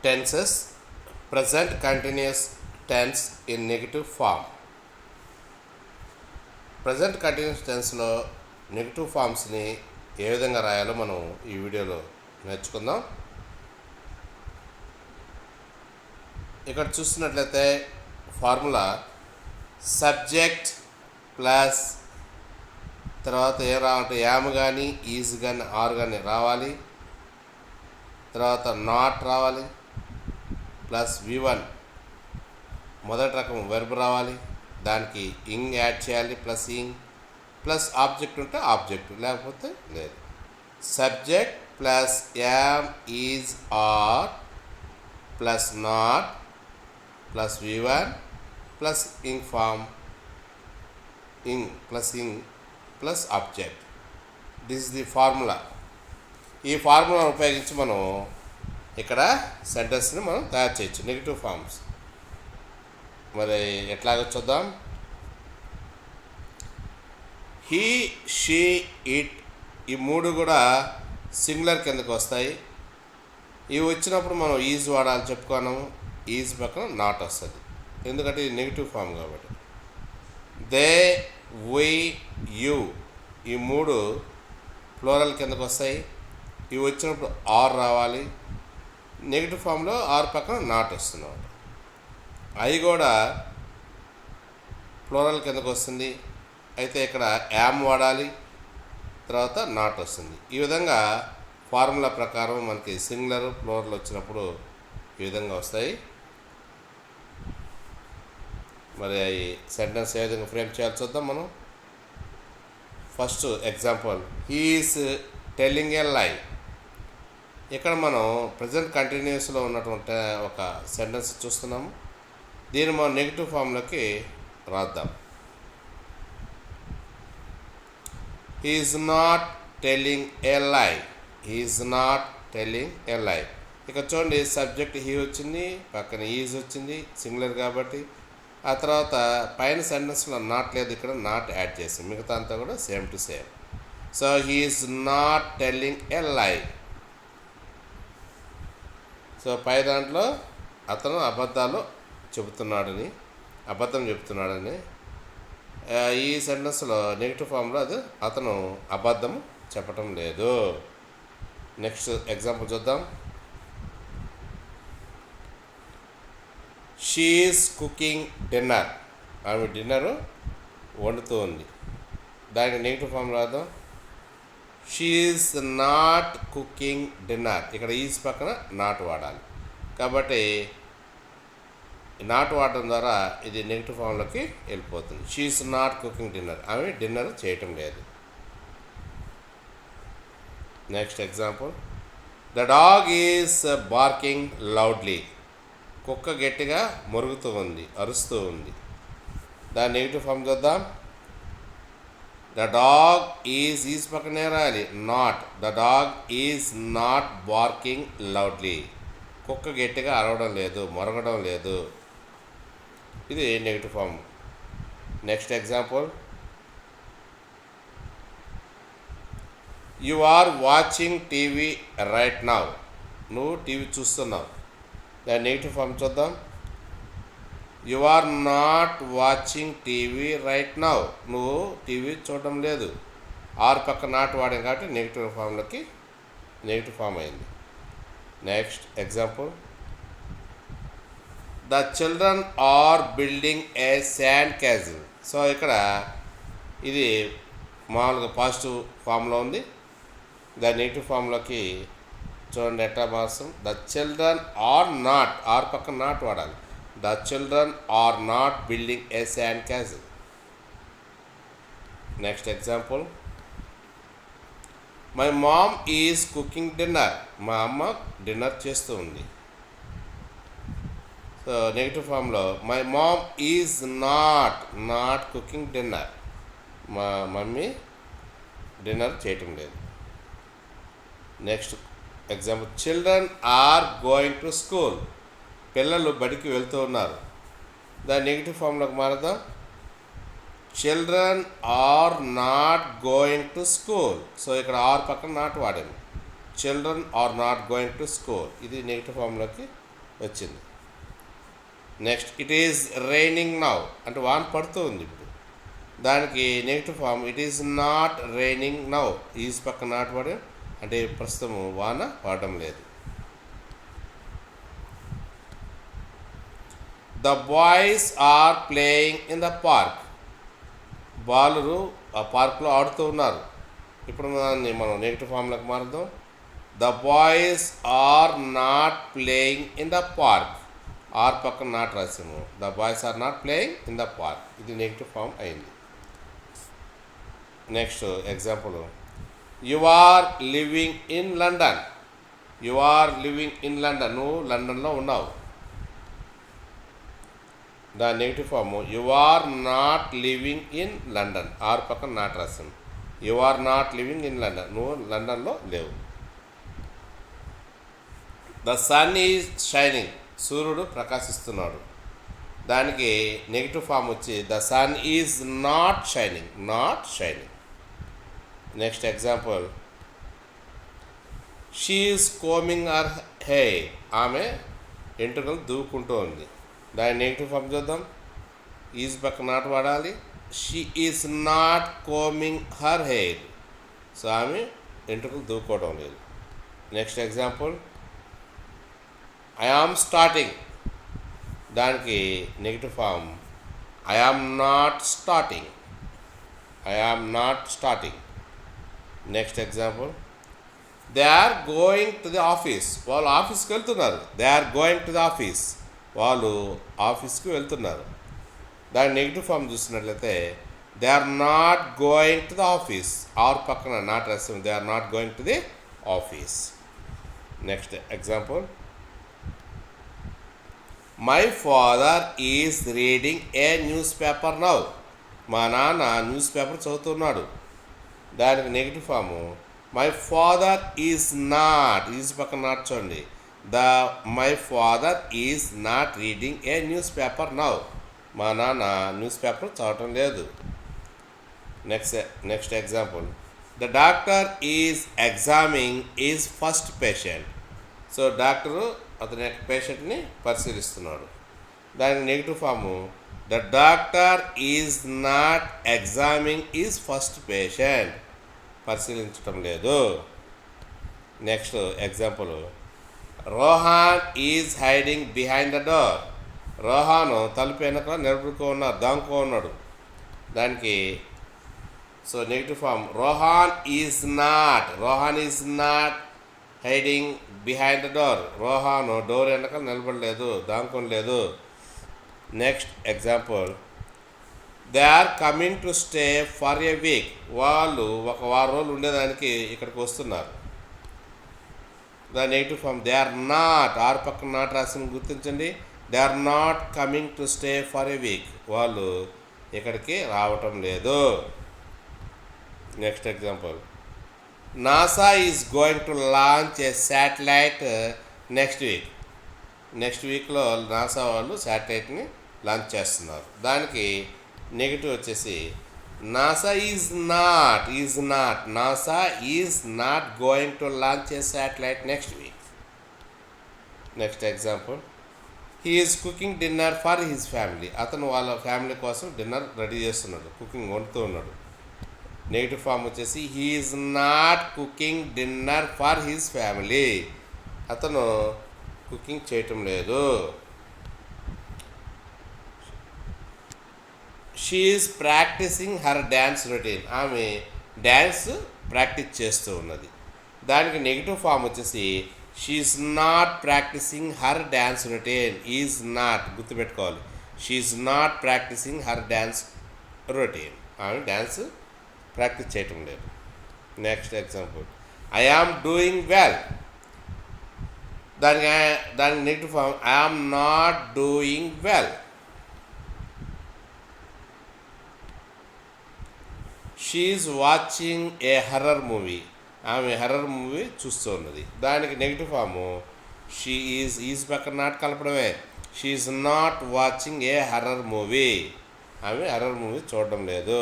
Tenses. Present continuous tense in negative form. Present continuous టెన్స్లో negative ఫామ్స్ని ఏ విధంగా రాయాలో మనం ఈ వీడియోలో నేర్చుకుందాం. ఇక్కడ చూస్తున్నట్లయితే ఫార్ములా సబ్జెక్ట్ ప్లస్ తర్వాత ఏ రావాలంటే యామ్ కానీ ఈజ్ కానీ ఆర్ కానీ రావాలి, తర్వాత నాట్ రావాలి, ప్లస్ V1 మొదటి రకం వెర్బ్ రావాలి, దానికి ఇంగ్ యాడ్ చేయాలి, ప్లస్ ఇంగ్ ప్లస్ ఆబ్జెక్ట్ ఉంటే ఆబ్జెక్ట్, లేకపోతే లేదు. Subject plus am is are plus not plus V1 plus ing form ing plus object. This is the formula. ఈ ఫార్ములాను ఉపయోగించి మనం ఇక్కడ సెంటెన్స్ని మనం తయారు చేయొచ్చు, నెగిటివ్ ఫార్మ్స్. మరి ఎట్లాగో చూద్దాం. హీ, షీ, ఇట్ ఈ మూడు కూడా సింగులర్ కిందకు వస్తాయి. ఇవి వచ్చినప్పుడు మనం ఈజ్ వాడాలి చెప్పుకున్నాము. ఈజ్ పక్కన నాట్ వస్తుంది, ఎందుకంటే ఇది నెగిటివ్ ఫామ్ కాబట్టి. దే, వి, యు ఈ మూడు ప్లూరల్ కిందకు వస్తాయి. ఇవి వచ్చినప్పుడు ఆర్ రావాలి. నెగిటివ్ ఫామ్లో ఆర్ పక్కన నాట్ వస్తున్నాడు. అవి కూడా ప్లూరల్ కిందకు వస్తుంది, అయితే ఇక్కడ యామ్ వాడాలి, తర్వాత నాట్ వస్తుంది. ఈ విధంగా ఫార్ములా ప్రకారం మనకి సింగులర్ ప్లూరల్ వచ్చినప్పుడు ఈ విధంగా వస్తాయి. మరి అవి సెంటెన్స్ ఏ విధంగా ఫ్రేమ్ చేయాలి చూద్దాం మనం. First example, he is telling a lie. ఇక్కడ మనం ప్రజెంట్ కంటిన్యూస్లో ఉన్నటువంటి ఒక సెంటెన్స్ చూస్తున్నాము. దీన్ని మనం నెగిటివ్ ఫామ్లోకి రాద్దాం. He is not telling a లై. He is not telling a లై. ఇక చూడండి, సబ్జెక్ట్ హీ వచ్చింది, పక్కన ఈజ్ వచ్చింది సింగులర్ కాబట్టి. ఆ తర్వాత పైన సెంటెన్స్లో నాట్ లేదు, ఇక్కడ నాట్ యాడ్ చేసి మిగతా అంతా కూడా same to same. So he is not telling a lie. So పై దాంట్లో అతను అబద్ధం చెబుతున్నాడని, ఈ సెంటెన్స్లో నెగిటివ్ ఫామ్లో అది అతను అబద్ధం చెప్పటం లేదు. నెక్స్ట్ ఎగ్జాంపుల్ చూద్దాం. She is cooking dinner. ఆమె డిన్నర్ వండుతూ ఉంది. దానికి నెగిటివ్ ఫామ్ రాద్దాం. She is not cooking dinner. ఇక్కడ ఈజ్ పక్కన నాట్ వాడాలి కాబట్టి నాట్ వాడడం ద్వారా ఇది నెగిటివ్ ఫామ్లోకి వెళ్ళిపోతుంది. She is not cooking dinner. ఆమె డిన్నర్ చేయటం లేదు. Next example, the dog is barking loudly. కుక్క గట్టిగా మొరుగుతూ ఉంది, అరుస్తూ ఉంది. దాని నెగిటివ్ ఫామ్ చూద్దాం. ద డాగ్ ఈజ్ పక్కనే రాయాలి, not. The dog is not barking loudly. కుక్క గట్టిగా అరవడం లేదు, మొరగడం లేదు. ఇది negative form. Next example, you are watching TV right now. నువ్వు టీవీ చూస్తున్నావు. దాని నెగిటివ్ ఫామ్ చూద్దాం. You are not watching TV right now. నువ్వు టీవీ చూడడం లేదు. ఆర్ పక్క నాట్ వాడాం కాబట్టి నెగిటివ్ ఫామ్లోకి నెగిటివ్ ఫామ్ అయింది. Next example, the children are building a sand castle. So ఇక్కడ ఇది మామూలుగా పాజిటివ్ ఫామ్లో ఉంది. దాని నెగిటివ్ ఫామ్లోకి చూడండి ఎట్లా మారుస్తాం. The children are not, are పక్కన నాట్ వాడాలి. The children are not building a sand castle. Next example, my mom is cooking dinner. మా అమ్మ డిన్నర్ చేస్తూ ఉంది. సో నెగిటివ్ ఫామ్లో my mom is not cooking dinner. మా మమ్మీ డిన్నర్ చేయటం లేదు. Next example, children are going to school. పిల్లలు బడికి వెళ్తూ ఉన్నారు. దాని నెగిటివ్ ఫామ్లోకి మారదాం. Children are not going to school. So ఇక్కడ ఆర్ పక్కన నాట్ వాడాము. Children are not going to school. ఇది నెగిటివ్ ఫామ్లోకి వచ్చింది. Next it is raining now అంటే వాన పడుతూ ఉంది ఇప్పుడు. దానికి negative form it is not raining now. Is పక్కన నాట్ పడి అంటే ప్రస్తుతం వాన పడడం లేదు. The boys are playing in the park. బాలురు ఆ పార్క్లో ఆడుతూ ఉన్నారు. ఇప్పుడు దాన్ని మనం నెగిటివ్ ఫామ్లోకి మారుద్దాం. The boys are not playing in the park. Are పక్కన not రాసాము. The boys are not playing in the park. ఇది నెగిటివ్ ఫామ్ అయింది. Next example, you are living in London. You are living in London. నువ్వు లండన్లో ఉన్నావు. The negative form you are not living in London. Are పక్కన not రాసాను. You are not living in London. నువ్వు లండన్లో లేవు. The sun is shining. సూర్యుడు ప్రకాశిస్తున్నాడు. దానికి నెగిటివ్ ఫామ్ వచ్చి the sun is not shining. Not shining. Next example, she is combing her hair. ఆమె ఎంట్రుకలు దూకుంటూ ఉంది. దాని నెగిటివ్ ఫామ్ చూద్దాం. ఈజ్ పక్కన నాట్ వాడాలి. She is not combing her hair. So ఆమె ఎంట్రుకలు దూకోవడం లేదు. Next example, I am starting. దానికి negative form I am not starting. I am not starting. Next example, they are going to the office. వాళ్ళు ఆఫీస్కి వెళ్తున్నారు. They are going to the office. వాళ్ళు ఆఫీస్కి వెళ్తున్నారు. దాని నెగిటివ్ ఫామ్ చూసినట్లయితే they are not going to the office. Are పక్కన not రాస్తాం. They are not going to the office. Next example, my father is reading a news paper now. మా నాన్న news paper చదువుతున్నాడు. దానికి negative form my father is not. Is పక్కన not చూడండి. My father is not reading a news paper now. మా నాన్న news paper చదవటం లేదు. Next example, the doctor is examining is first patient. So doctor అతని యొక్క పేషెంట్ని పరిశీలిస్తున్నాడు. దానికి negative form the doctor is not examining is first patient. పరిశీలించటం లేదు. Next example, Rohan is hiding behind the door. Rohan తలుపు వెనక దాంకో ఉన్నాడు. దానికి so negative form Rohan is not hiding behind the door. రోహాను డోర్ వెనక నిలబడలేదు, దాంకోలేదు. Next example, they are coming to stay for a week. వాళ్ళు ఒక వారం రోజులు ఉండేదానికి ఇక్కడికి వస్తున్నారు. The negative form they are not. Are పక్కన నాట్ రాసిన గుర్తించండి. They are not coming to stay for a week. వాళ్ళు ఇక్కడికి రావటం లేదు. Next example, NASA is going to launch a satellite next week. Next వీక్లో నాసా వాళ్ళు శాటిలైట్ని లాంచ్ చేస్తున్నారు. దానికి నెగిటివ్ వచ్చేసి NASA is not going to launch a satellite next week. Next example, he is cooking dinner for his family. అతను వాళ్ళ family కోసం dinner ready చేస్తున్నాడు, కుకింగ్ వండుతూ ఉన్నాడు. నెగిటివ్ ఫామ్ వచ్చేసి he is not cooking dinner for his family. అతను cooking చేయటం లేదు. She is practising her dance routine. ఆమె డ్యాన్స్ ప్రాక్టీస్ చేస్తూ ఉన్నది. దానికి నెగిటివ్ ఫామ్ వచ్చేసి she is not practising her dance routine. Is not గుర్తుపెట్టుకోవాలి. She is not practising her dance routine. ఆమె డ్యాన్స్ ప్రాక్టీస్ చేయటం లేదు. Next example, I am doing well. దానికి negative form I am not doing well. She is watching a horror movie. ఆమె horror movie చూస్తూ ఉన్నది. దానికి negative form she is పక్కన not కలపడమే. She is not watching a horror movie. ఆమె horror movie చూడడం లేదు.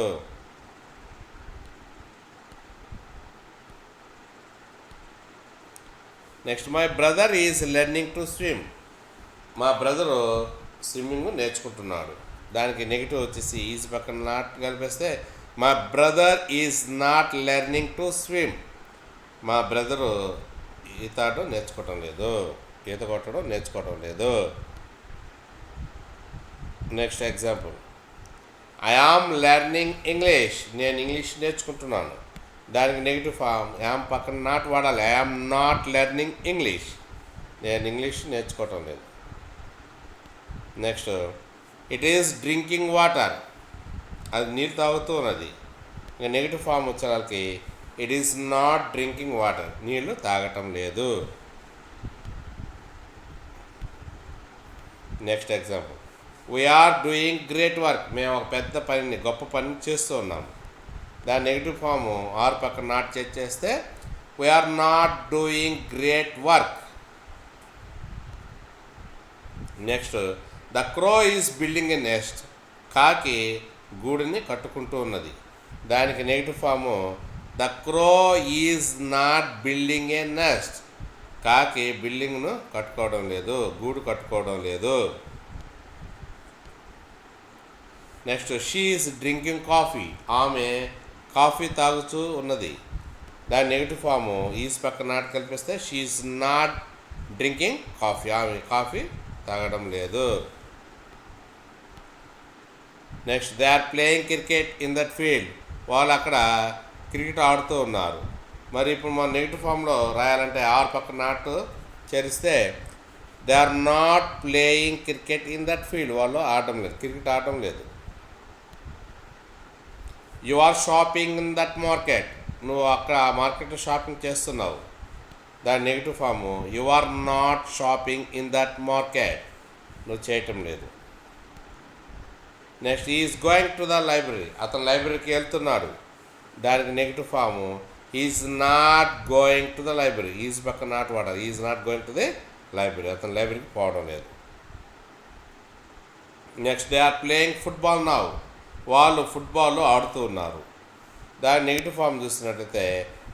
Next, my brother is learning to swim. మా బ్రదరు స్విమ్మింగ్ నేర్చుకుంటున్నాడు. దానికి నెగిటివ్ వచ్చేసి ఈజ్ పక్కన నాట్ కలిపేస్తే మా brother is not learning to swim. మా బ్రదరు ఈత నేర్చుకోవటం లేదు, ఈత కొట్టడం నేర్చుకోవటం లేదు. Next example, I am learning English. నేను ఇంగ్లీష్ నేర్చుకుంటున్నాను. దానికి నెగిటివ్ ఫామ్ యామ్ పక్కన నాట్ వాడాలి. I am not learning English. నేను ఇంగ్లీష్ నేర్చుకోవటం లేదు. Next, it is drinking water. అది నీళ్ళు తాగుతూ ఉన్నది. ఇంకా నెగిటివ్ ఫామ్ వచ్చే వాళ్ళకి it is not drinking water. నీళ్లు తాగటం లేదు. Next example, we are doing great work. మేము ఒక పెద్ద పనిని, గొప్ప పనిని చేస్తూ ఉన్నాము. దాని నెగిటివ్ ఫాము ఆర్ పక్కన నాట్ చేస్తే we are not doing great work. Next, the crow is building a nest. కాకి గూడుని కట్టుకుంటూ ఉన్నది. దానికి negative form the crow is not building a nest. కాకి బిల్డింగ్ను కట్టుకోవడం లేదు, గూడు కట్టుకోవడం లేదు. Next, she is drinking coffee. ఆమె కాఫీ తాగుతూ ఉన్నది. దాని నెగిటివ్ ఫాము ఈజ్ పక్కన నాట్ కల్పిస్తే she is not drinking coffee. ఆమె కాఫీ తాగడం లేదు. Next, they are playing cricket in that field. వాళ్ళు అక్కడ క్రికెట్ ఆడుతూ ఉన్నారు. మరి ఇప్పుడు మనం నెగిటివ్ ఫామ్లో రాయాలంటే ఆర్ పక్కన నాట్ చేరిస్తే they are not playing cricket in that field. వాళ్ళు ఆడటం లేదు, క్రికెట్ ఆడటం లేదు. You are shopping in that market. నువ్వు అక్కడ మార్కెట్లో షాపింగ్ చేస్తున్నావు. దాని negative form you are not shopping in that market. నువ్వు చేయటం లేదు. Next, is going to the library. అతను లైబ్రరీకి వెళ్తున్నాడు. దానికి negative form is not going to the library. Is పక్కన నాట్ వాడాలి. Is not going to the library. అతను లైబ్రరీకి పోవడం లేదు. Next, they are playing football now. వాళ్ళు ఫుట్బాల్ ఆడుతూ ఉన్నారు. దాని నెగిటివ్ ఫామ్ చూసినట్లయితే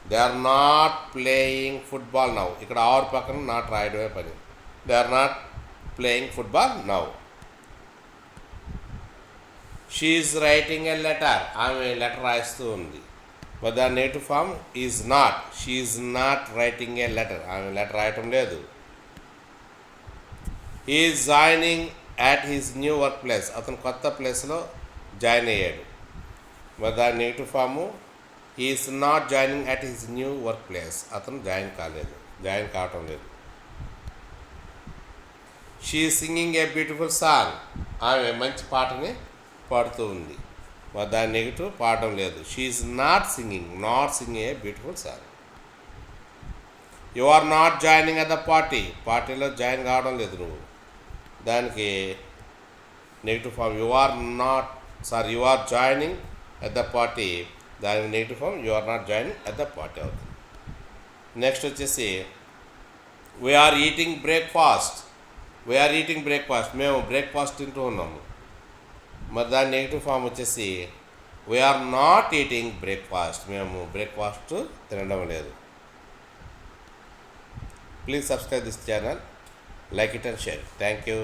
they are not playing football now. ఇక్కడ ఆరు పక్కన నాట్ రాయడమే పని. They are not playing football now. She is writing a letter. ఆమె లెటర్ రాయిస్తూ ఉంది. బట్ దాని negative form is not. She is not writing a letter. ఆమె letter రాయటం లేదు. He is joining at his new work place. అతను కొత్త ప్లేస్లో జాయిన్ అయ్యాడు. మరి దాని negative form he is not joining at his new work place. అతను జాయిన్ కావటం లేదు. She is singing a beautiful song. ఆమె మంచి పాటని పాడుతూ ఉంది. మరి దాని నెగిటివ్ పాడడం లేదు. She is not singing a beautiful song. You are not joining at the party. పార్టీలో జాయిన్ కావడం లేదు నువ్వు. దానికి negative form you are joining at the party. దానికి negative form you are not joining at the party అవుతుంది. Next వచ్చేసి we are eating breakfast. మేము breakfast తింటూ ఉన్నాము. మరి దాని నెగిటివ్ ఫామ్ వచ్చేసి వీఆర్ నాట్ ఈటింగ్ బ్రేక్ఫాస్ట్. మేము బ్రేక్ఫాస్ట్ తినడం లేదు. Please subscribe this channel, like it and share. Thank you.